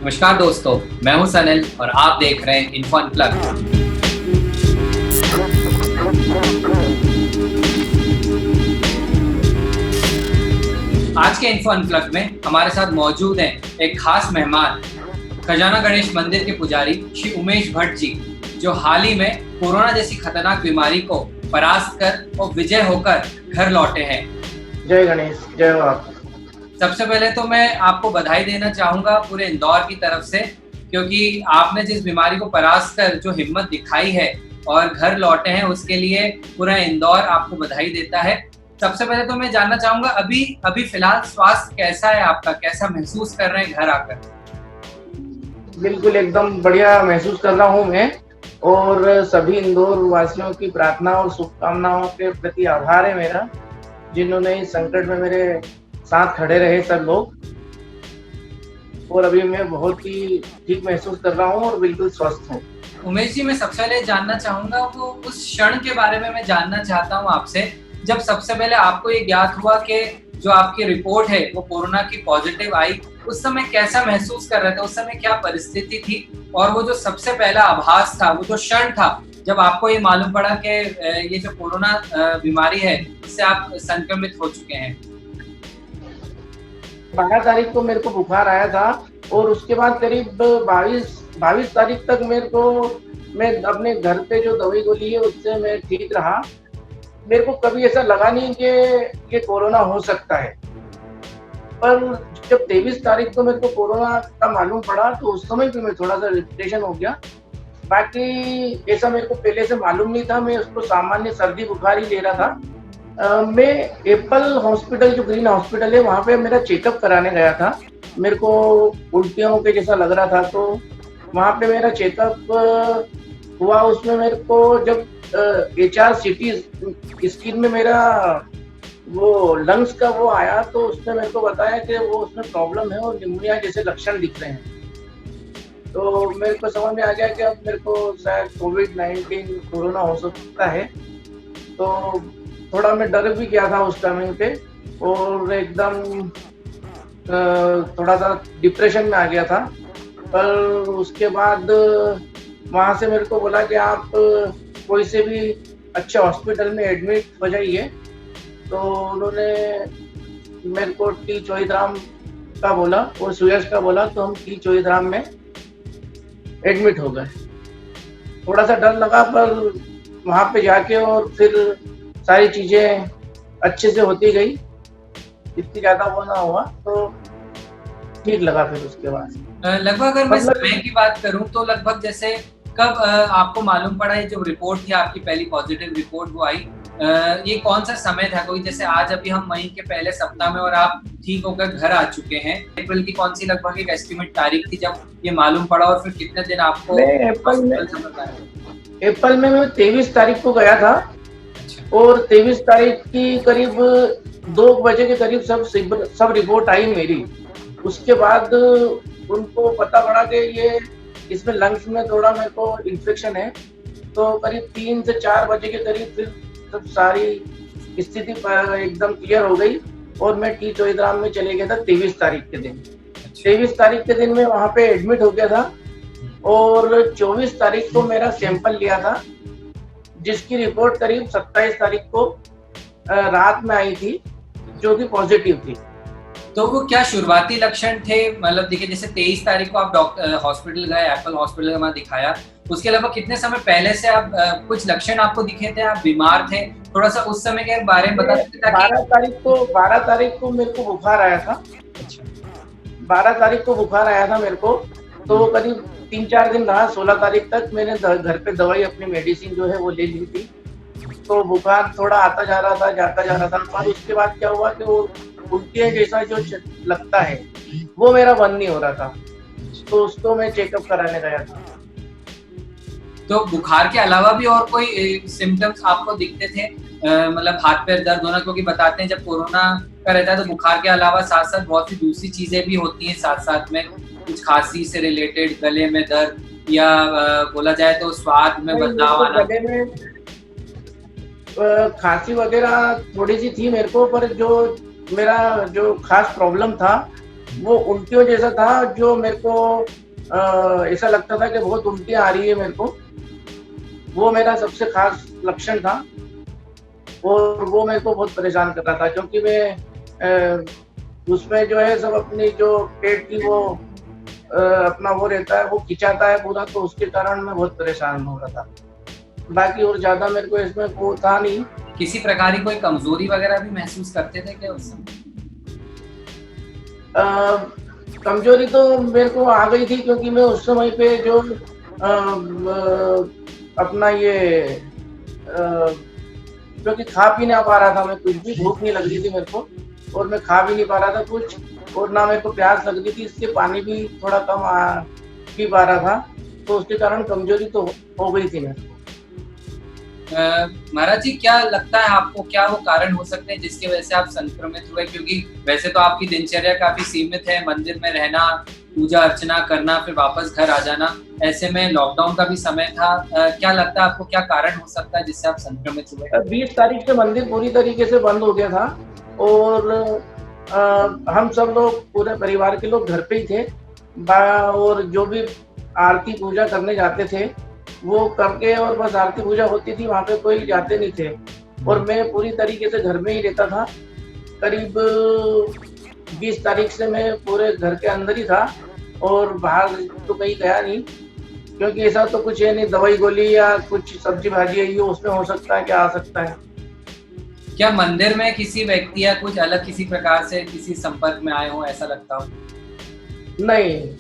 नमस्कार दोस्तों, मैं हूं सनिल और आप देख रहे हैं इन्फो अनप्लग्ड। आज के इन्फो अनप्लग्ड में हमारे साथ मौजूद हैं एक खास मेहमान, खजाना गणेश मंदिर के पुजारी श्री उमेश भट्ट जी, जो हाल ही में कोरोना जैसी खतरनाक बीमारी को परास्त कर और विजय होकर घर लौटे हैं। जय गणेश, जय आप। सबसे पहले तो मैं आपको बधाई देना चाहूंगा पूरे इंदौर की तरफ से, क्योंकि आपने जिस बीमारी को परास्त कर जो हिम्मत दिखाई है और घर लौटे हैं, उसके लिए पूरा इंदौर आपको बधाई देता है। सबसे पहले तो मैं जानना चाहूंगा अभी फिलहाल स्वास्थ्य कैसा है आपका, कैसा महसूस कर रहे हैं घर आकर? बिल्कुल एकदम बढ़िया महसूस कर रहा हूँ मैं, और सभी इंदौर वासियों की प्रार्थना और शुभकामनाओं के प्रति आभार है मेरा, जिन्होंने इस संकट में मेरे साथ खड़े रहे सब लोग। और अभी मैं बहुत ही ठीक महसूस कर रहा हूँ और बिल्कुल स्वस्थ हूँ। उमेश जी, मैं सबसे पहले जानना चाहूंगा वो उस क्षण के बारे में मैं जानना चाहता हूँ आपसे, जब सबसे पहले आपको ये ज्ञात हुआ कि जो आपकी रिपोर्ट है वो कोरोना की पॉजिटिव आई। उस समय कैसा महसूस कर रहे थे, उस समय क्या परिस्थिति थी, और वो जो सबसे पहला आभास था, वो जो क्षण था जब आपको ये मालूम पड़ा कि ये जो कोरोना बीमारी है इससे आप संक्रमित हो चुके हैं? 12 तारीख को मेरे को बुखार आया था, और उसके बाद करीब 22 तारीख तक मैं अपने घर पे जो दवाई गोली है उससे मैं ठीक रहा। मेरे को कभी ऐसा लगा नहीं कि ये कोरोना हो सकता है, पर जब 23 तारीख को मेरे को कोरोना का मालूम पड़ा तो उस समय भी मैं थोड़ा सा डिप्रेशन हो गया। बाकी ऐसा मेरे को पहले से मालूम नहीं था, मैं उसको सामान्य सर्दी बुखार ही ले रहा था। मैं एप्पल हॉस्पिटल, जो ग्रीन हॉस्पिटल है, वहाँ पे मेरा चेकअप कराने गया था। मेरे को उल्टियों के जैसा लग रहा था, तो वहाँ पे मेरा चेकअप हुआ। उसमें मेरे को जब HRCT स्किन में मेरा वो लंग्स का वो आया, तो उसने मेरे को बताया कि वो उसमें प्रॉब्लम है और निमोनिया जैसे लक्षण दिख रहे हैं। तो मेरे को समझ में आ गया कि अब मेरे को शायद कोविड-19 कोरोना हो सकता है। तो थोड़ा मैं डर भी गया था उस टाइमिंग पे, और एकदम थोड़ा सा डिप्रेशन में आ गया था। पर उसके बाद वहाँ से मेरे को बोला कि आप कोई से भी अच्छे हॉस्पिटल में एडमिट हो जाइए। तो उन्होंने मेरे को टी चौधराम का बोला और सुयश का बोला, तो हम टी चौधराम में एडमिट हो गए। थोड़ा सा डर लगा, पर वहाँ पे जाके और फिर सारी चीज़ें अच्छे से होती गई, इतनी ज़्यादा वो ना हुआ, तो ठीक लगा। फिर उसके बाद लगभग अगर मैं समय की बात करूं तो लगभग जैसे कब आपको मालूम पड़ा, ये जो रिपोर्ट थी आपकी पहली पॉजिटिव रिपोर्ट वो आई, ये कौन सा समय था? कोई जैसे आज अभी हम मई के पहले सप्ताह में और आप ठीक होकर घर आ चुके हैं, अप्रैल की कौन सी लगभग एक एस्टिमेट तारीख थी जब ये मालूम पड़ा, और फिर कितने दिन आपको? अप्रैल में मैं 23 तारीख को गया था। अच्छा। और 23 तारीख की करीब 2 बजे के करीब सब रिपोर्ट आई मेरी। उसके बाद उनको पता पड़ा कि ये इसमें लंग्स में थोड़ा मेरे को इन्फेक्शन है। तो करीब 3 से 4 बजे के करीब फिर सब सारी स्थिति एकदम क्लियर हो गई, और मैं टी चौधराम में चले गया था 23 तारीख के दिन। 23 तारीख के दिन मैं वहाँ पे एडमिट हो गया था, और 24 तारीख को मेरा सैंपल लिया था, जिसकी रिपोर्ट करीब 27 तारीख को रात में आई थी, जो कि पॉजिटिव थी। तो वो क्या शुरुआती लक्षण थे? मतलब देखिए, जैसे 23 तारीख को आप डॉक्टर हॉस्पिटल गए, एप्पल हॉस्पिटल में दिखाया, उसके अलावा कितने समय पहले से आप कुछ लक्षण आपको दिखे थे, आप बीमार थे? थोड़ा सा उस समय के बारे में बता सकते? 12 तारीख को मेरे को बुखार आया था। अच्छा। 12 तारीख को बुखार आया था मेरे को, तो करीब 3-4 दिन रहा। 16 तारीख तक मैंने घर पे दवाई, अपनी मेडिसिन जो है वो ले ली थी। तो बुखार थोड़ा आता जा रहा था, जाता जा रहा था। पर उसके बाद क्या हुआ कि वो उल्टियाँ जैसा जो लगता है वो मेरा बंद नहीं हो रहा था, तो उसको मैं चेकअप कराने गया था। तो बुखार के अलावा भी और कोई सिम्टम्स आपको दिखते थे? मतलब हाथ पैर दर्द होना, क्योंकि बताते हैं जब कोरोना का रहता है तो बुखार के अलावा साथ साथ बहुत सी दूसरी चीजें भी होती हैं साथ साथ में, कुछ खांसी से रिलेटेड, गले में दर्द, या बोला जाए तो स्वाद में बदलाव आना। गले में खांसी वगैरह थोड़ी सी थी मेरे को, पर जो मेरा जो खास प्रॉब्लम था वो उल्टियों जैसा था, जो मेरे को ऐसा लगता था कि बहुत उल्टियाँ आ रही है मेरे को। वो मेरा सबसे ख़ास लक्षण था और वो मेरे को बहुत परेशान कर रहा था, क्योंकि मैं उसमें जो है सब अपनी जो पेट की वो अपना वो रहता है, वो खिंचाता है पूरा, तो उसके कारण मैं बहुत परेशान हो रहा था। बाकी और ज़्यादा मेरे को इसमें वो था नहीं। किसी प्रकार की कोई कमजोरी वगैरह भी महसूस करते थे क्या उस समय? कमजोरी तो मेरे को आ गई थी, क्योंकि मैं उस समय पे जो अपना ये क्योंकि खा पी ना पा रहा था मैं कुछ भी, भूख नहीं लग रही थी मेरे को और मैं खा भी नहीं पा रहा था कुछ, और ना मेरे को प्यास लग रही थी, इसलिए पानी भी थोड़ा कम पी पा रहा था, तो उसके कारण कमजोरी तो हो गई थी मेरे को। महाराज जी, क्या लगता है आपको, क्या वो कारण हो सकते हैं जिसकी वजह से आप संक्रमित हुए? क्योंकि वैसे तो आपकी दिनचर्या काफी सीमित है, मंदिर में रहना, पूजा अर्चना करना, फिर वापस घर आ जाना, ऐसे में लॉकडाउन का भी समय था। क्या लगता है आपको, क्या कारण हो सकता है जिससे आप संक्रमित हुए? 20 तारीख से मंदिर पूरी तरीके से बंद हो गया था और हम सब लोग, पूरे परिवार के लोग घर पे ही थे, और जो भी आरती पूजा करने जाते थे वो करके, और बस आरती पूजा होती थी, वहाँ पे कोई जाते नहीं थे, और मैं पूरी तरीके से घर में ही रहता था। करीब 20 तारीख से मैं पूरे घर के अंदर ही था और बाहर तो कहीं गया नहीं, क्योंकि ऐसा तो कुछ है नहीं, दवाई गोली या कुछ सब्जी भाजी है ये उसमें हो सकता है, क्या आ सकता है। क्या मंदिर में किसी व्यक्ति या कुछ अलग किसी प्रकार से किसी संपर्क में आए हो, ऐसा लगता हो? नहीं,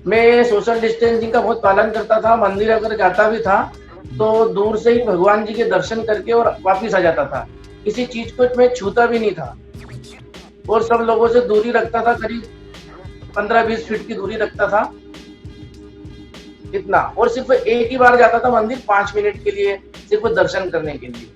मैं सोशल डिस्टेंसिंग का बहुत पालन करता था। मंदिर अगर जाता भी था तो दूर से ही भगवान जी के दर्शन करके और वापिस आ जाता था। किसी चीज को मैं छूता भी नहीं था और सब लोगों से दूरी रखता था, करीब 15-20 फीट की दूरी रखता था, इतना। और सिर्फ एक ही बार जाता था मंदिर, 5 मिनट के लिए, सिर्फ दर्शन करने के लिए।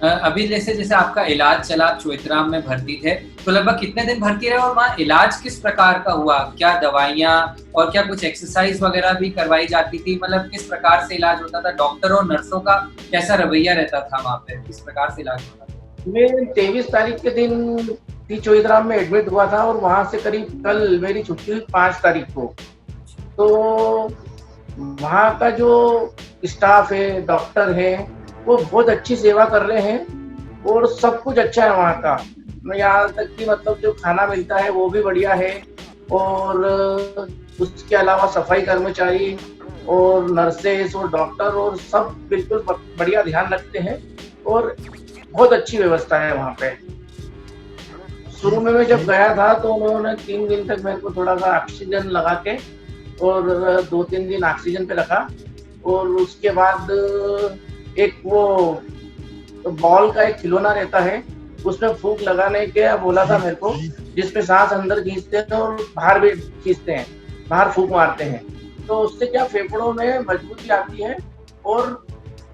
अभी जैसे जैसे आपका इलाज चला, आप चोइथराम में भर्ती थे, तो लगभग कितने दिन भर्ती रहे और वहाँ इलाज किस प्रकार का हुआ? क्या दवाइयाँ और क्या कुछ एक्सरसाइज वगैरह भी करवाई जाती थी? मतलब किस प्रकार से इलाज होता था? डॉक्टर और नर्सों का कैसा रवैया रहता था वहाँ पे? किस प्रकार से इलाज होता था? मैं 23 तारीख के दिन चोइथराम में एडमिट हुआ था और वहां से करीब कल मेरी छुट्टी हुई 5 तारीख को। तो वहाँ का जो स्टाफ है, डॉक्टर है, वो बहुत अच्छी सेवा कर रहे हैं और सब कुछ अच्छा है वहाँ का। यहाँ तक कि मतलब जो खाना मिलता है वो भी बढ़िया है, और उसके अलावा सफाई कर्मचारी और नर्सेस और डॉक्टर और सब बिल्कुल बढ़िया ध्यान रखते हैं और बहुत अच्छी व्यवस्था है वहाँ पे। शुरू में मैं जब गया था तो उन्होंने 3 दिन तक मेरे को थोड़ा सा ऑक्सीजन लगा के और 2-3 दिन ऑक्सीजन पे रखा, और उसके बाद एक वो बॉल का एक खिलौना रहता है, उसमें फूंक लगाने के बोला था मेरे को, जिसमें सांस अंदर खींचते हैं और बाहर भी खींचते हैं, बाहर फूंक मारते हैं। तो उससे क्या फेफड़ों में मजबूती आती है और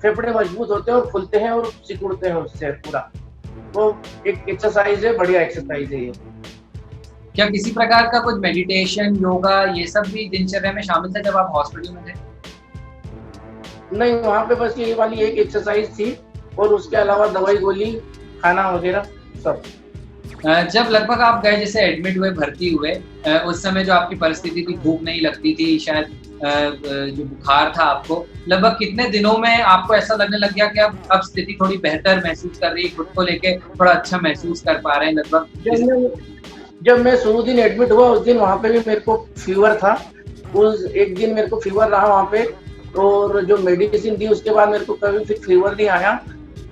फेफड़े मजबूत होते हैं और खुलते हैं और सिकुड़ते हैं उससे पूरा। वो एक एक्सरसाइज है, बढ़िया एक्सरसाइज है ये। क्या किसी प्रकार का कुछ मेडिटेशन, योगा, ये सब भी दिनचर्या में शामिल था जब आप हॉस्पिटल में थे? नहीं, वहाँ पे बस ये वाली एक एक्सरसाइज थी और उसके अलावा दवाई गोली, खाना वगैरह सब। जब लगभग आप गए, जैसे एडमिट हुए, भर्ती हुए, उस समय जो आपकी परिस्थिति थी, भूख नहीं लगती थी, शायद जो बुखार था आपको, लगभग कितने दिनों में आपको ऐसा लगने लग गया कि अब स्थिति थोड़ी बेहतर महसूस कर रही है, खुद को लेके थोड़ा अच्छा महसूस कर पा रहे हैं? लगभग जब मैं शुरू दिन एडमिट हुआ उस दिन वहाँ पे भी मेरे को फीवर था। उस एक दिन मेरे को फीवर रहा वहाँ पे, और जो मेडिसिन दी उसके बाद मेरे को कभी फिर फीवर नहीं आया।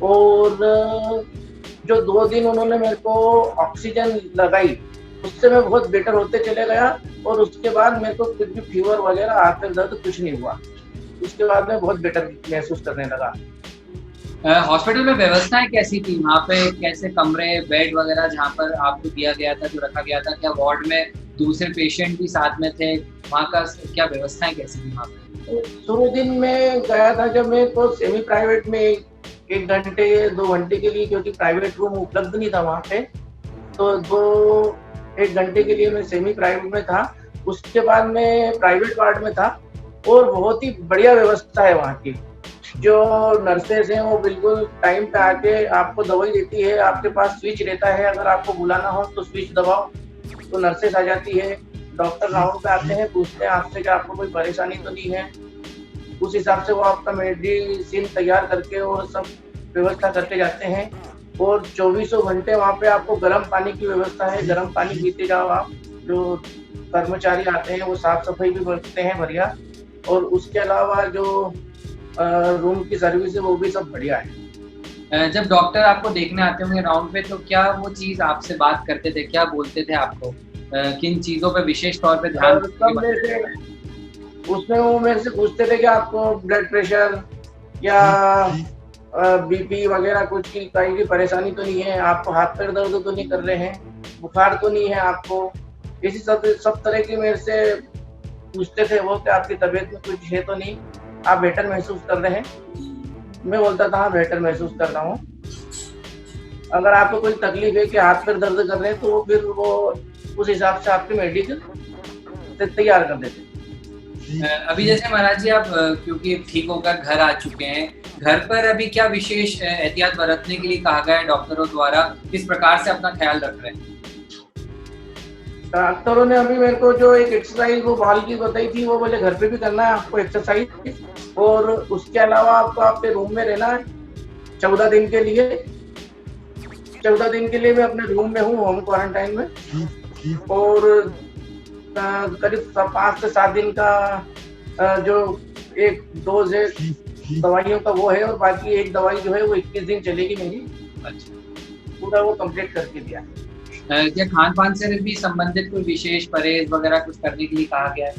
और जो 2 दिन उन्होंने मेरे को ऑक्सीजन लगाई, उससे मैं बहुत बेटर होते चले गया, और उसके बाद मेरे को कुछ भी फीवर वगैरह, हाथ में दर्द कुछ नहीं हुआ। उसके बाद मैं बहुत बेटर महसूस करने लगा। हॉस्पिटल में व्यवस्थाएं कैसी थी वहाँ पे? कैसे कमरे, बेड वगैरह जहाँ पर आपको दिया गया था, जो रखा गया था, क्या वार्ड में दूसरे पेशेंट भी साथ में थे? वहाँ का क्या व्यवस्थाएं कैसी थी वहाँ पे? शुरू दिन में गया था जब मैं तो सेमी प्राइवेट में 1 घंटे 2 घंटे के लिए, क्योंकि प्राइवेट रूम उपलब्ध नहीं था वहाँ पे, तो 1 घंटे के लिए मैं सेमी प्राइवेट में था। उसके बाद मैं प्राइवेट वार्ड में था, और बहुत ही बढ़िया व्यवस्था है वहाँ की। जो नर्सेस हैं वो बिल्कुल टाइम पे आके आपको दवाई देती है, आपके पास स्विच रहता है, अगर आपको बुलाना हो तो स्विच दबाओ तो नर्सेस आ जाती है, डॉक्टर राउंड पे आते हैं, पूछते हैं आपसे कि आपको कोई परेशानी तो नहीं है। उस हिसाब से वो आपका मेडिसिन तैयार करके और सब व्यवस्था करके जाते हैं और चौबीसों घंटे वहाँ पे आपको गर्म पानी की व्यवस्था है, गर्म पानी पीते जाओ आप। जो कर्मचारी आते हैं वो साफ-सफाई भी बरतते हैं बढ़िया और उसके अलावा जो रूम की सर्विस है वो भी सब बढ़िया है। जब डॉक्टर आपको देखने आते होंगे राउंड पे, तो क्या वो चीज़ आपसे बात करते थे? क्या बोलते थे आपको? किन चीज़ों पे विशेष तौर पे ध्यान सब मेरे से उसमें वो मेरे से पूछते थे कि आपको ब्लड प्रेशर या बीपी वगैरह कुछ की कहीं की परेशानी तो नहीं है, आपको हाथ पैर दर्द तो नहीं कर रहे हैं, बुखार तो नहीं है आपको, इसी सब तरह की मेरे से पूछते थे वो कि आपकी तबीयत में कुछ है तो नहीं, आप बेहतर महसूस कर रहे हैं। मैं बोलता था हाँ बेहतर महसूस कर रहा हूँ। अगर आपको कोई तकलीफ है कि हाथ पैर दर्द कर रहे हैं तो फिर वो उस हिसाब से आपके मेडिसिन तैयार कर देते। अभी जैसे महाराज जी आप क्योंकि ठीक होकर घर आ चुके हैं, घर पर अभी क्या विशेष एहतियात बरतने के लिए कहा गया है डॉक्टरों द्वारा? किस प्रकार से अपना ख्याल रख रहे हैं? डॉक्टरों ने अभी मेरे को जो एक एक्सरसाइज वो बाल की बताई थी, वो बोले घर पे भी करना है आपको एक्सरसाइज और उसके अलावा आपको आपके रूम में रहना है 14 दिन के लिए। 14 दिन के लिए मैं अपने रूम में हूँ, होम क्वारंटाइन में और करीब 5 से 7 दिन का जो एक डोज है दवाइयों का वो है और बाकी एक दवाई जो है वो 21 दिन चलेगी मेरी। अच्छा, पूरा वो कंप्लीट करके दिया। क्या खान-पान से भी संबंधित कोई विशेष परहेज वगैरह कुछ करने के लिए कहा गया है?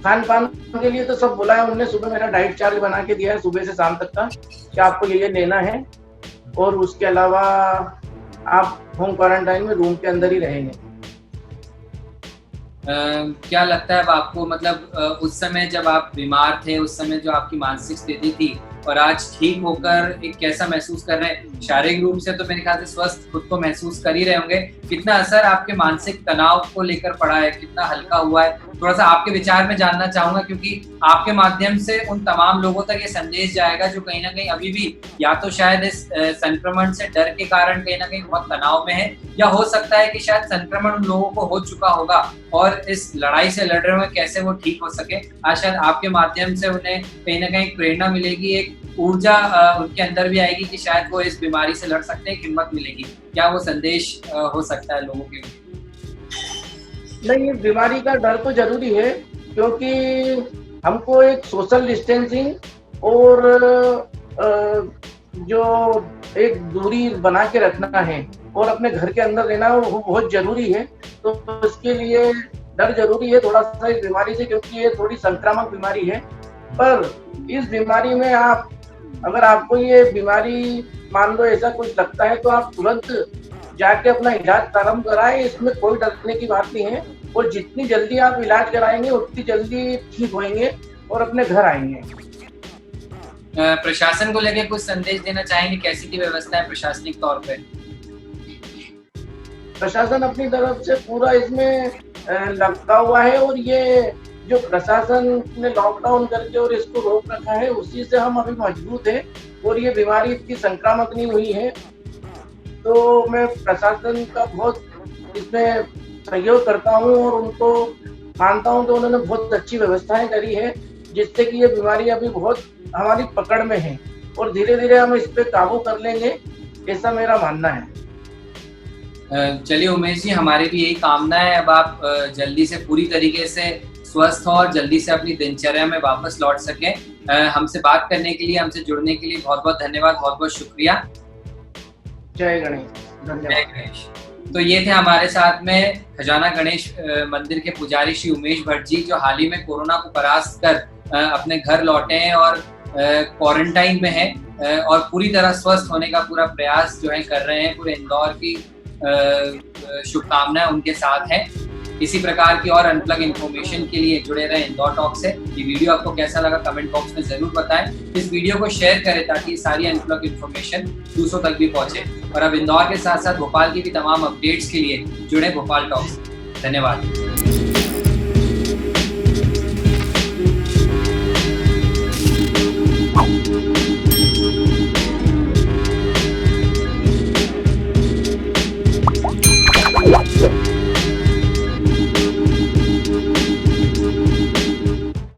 खान-पान के लिए तो सब बोला है उन्होंने, सुबह मेरा डाइट चार्ट बना के दिया है सुबह से शाम तक का कि आपको ये लेना है और उसके अलावा आप होम क्वारंटाइन में रूम के अंदर ही रहेंगे। क्या लगता है अब आपको, मतलब उस समय जब आप बीमार थे, उस समय जो आपकी मानसिक स्थिति थी और आज ठीक होकर एक कैसा महसूस कर रहे हैं? शारीरिक रूप से तो मेरे ख्याल से स्वस्थ खुद को महसूस कर ही रहे होंगे। कितना असर आपके मानसिक तनाव को लेकर पड़ा है? कितना हल्का हुआ है? थोड़ा सा आपके विचार में जानना चाहूंगा, क्योंकि आपके माध्यम से उन तमाम लोगों तक ये संदेश जाएगा जो कहीं ना कहीं अभी भी या तो शायद इस संक्रमण से डर के कारण कहीं ना कहीं बहुत तनाव में है, या हो सकता है कि शायद संक्रमण उन लोगों को हो चुका होगा और इस लड़ाई से लड़ रहे होंगे कैसे वो ठीक हो सके। आज शायद आपके माध्यम से उन्हें कहीं ना कहीं प्रेरणा मिलेगी, एक ऊर्जा उनके अंदर भी आएगी कि शायद वो इस बीमारी से लड़ सकते हैं, हिम्मत मिलेगी। क्या वो संदेश हो सकता है लोगों के लिए? नहीं, बीमारी का डर तो जरूरी है क्योंकि हमको एक सोशल डिस्टेंसिंग और जो एक दूरी बना के रखना है और अपने घर के अंदर रहना वो बहुत जरूरी है। तो इसके लिए डर जरूरी है थोड़ा सा इस बीमारी से, क्योंकि ये थोड़ी संक्रामक बीमारी है। पर इस बीमारी में आप, अगर आपको ये बीमारी मान लो ऐसा कुछ लगता है तो आप तुरंत जाके अपना इलाज प्रारंभ कराएं, इसमें कोई डरने की बात नहीं है। और जितनी जल्दी आप इलाज कराएंगे उतनी जल्दी ठीक होंगे और अपने घर आएंगे। प्रशासन को लेकर कुछ संदेश देना चाहेंगे? कैसी की व्यवस्था है प्रशासनिक तौर पे? प्रशासन अपनी तरफ से पूरा इसमें लगा हुआ है और ये जो प्रशासन ने लॉकडाउन करके और इसको रोक रखा है उसी से हम अभी मजबूत है और ये बीमारी इतनी संक्रामक नहीं हुई है। तो मैं प्रशासन का बहुत इसमें सहयोग करता हूँ और उनको मानता हूँ कि उन्होंने बहुत अच्छी व्यवस्थाएं करी है जिससे कि ये बीमारी अभी बहुत हमारी पकड़ में है और धीरे धीरे हम इस पे काबू कर लेंगे, ऐसा मेरा मानना है। चलिए उमेश जी, हमारी भी यही कामना है अब आप जल्दी से पूरी तरीके से स्वस्थ हो और जल्दी से अपनी दिनचर्या में वापस लौट सकें। हमसे बात करने के लिए, हमसे जुड़ने के लिए बहुत बहुत धन्यवाद, बहुत बहुत शुक्रिया। जय गणेश। धन्यवाद। जय गणेश। तो ये थे हमारे साथ में खजाना गणेश मंदिर के पुजारी श्री उमेश भट्ट जी, जो हाल ही में कोरोना को परास्त कर अपने घर लौटे हैं और क्वारंटाइन में हैं और पूरी तरह स्वस्थ होने का पूरा प्रयास जो है कर रहे हैं। पूरे इंदौर की शुभकामनाएं उनके साथ हैं। इसी प्रकार की और अनप्लग इन्फॉर्मेशन के लिए जुड़े रहे इंदौर टॉक से। ये वीडियो आपको कैसा लगा कमेंट बॉक्स में जरूर बताएं। इस वीडियो को शेयर करें ताकि ये सारी अनप्लग इन्फॉर्मेशन दूसरों तक भी पहुंचे। और अब इंदौर के साथ साथ भोपाल की भी तमाम अपडेट्स के लिए जुड़े भोपाल टॉक से। धन्यवाद।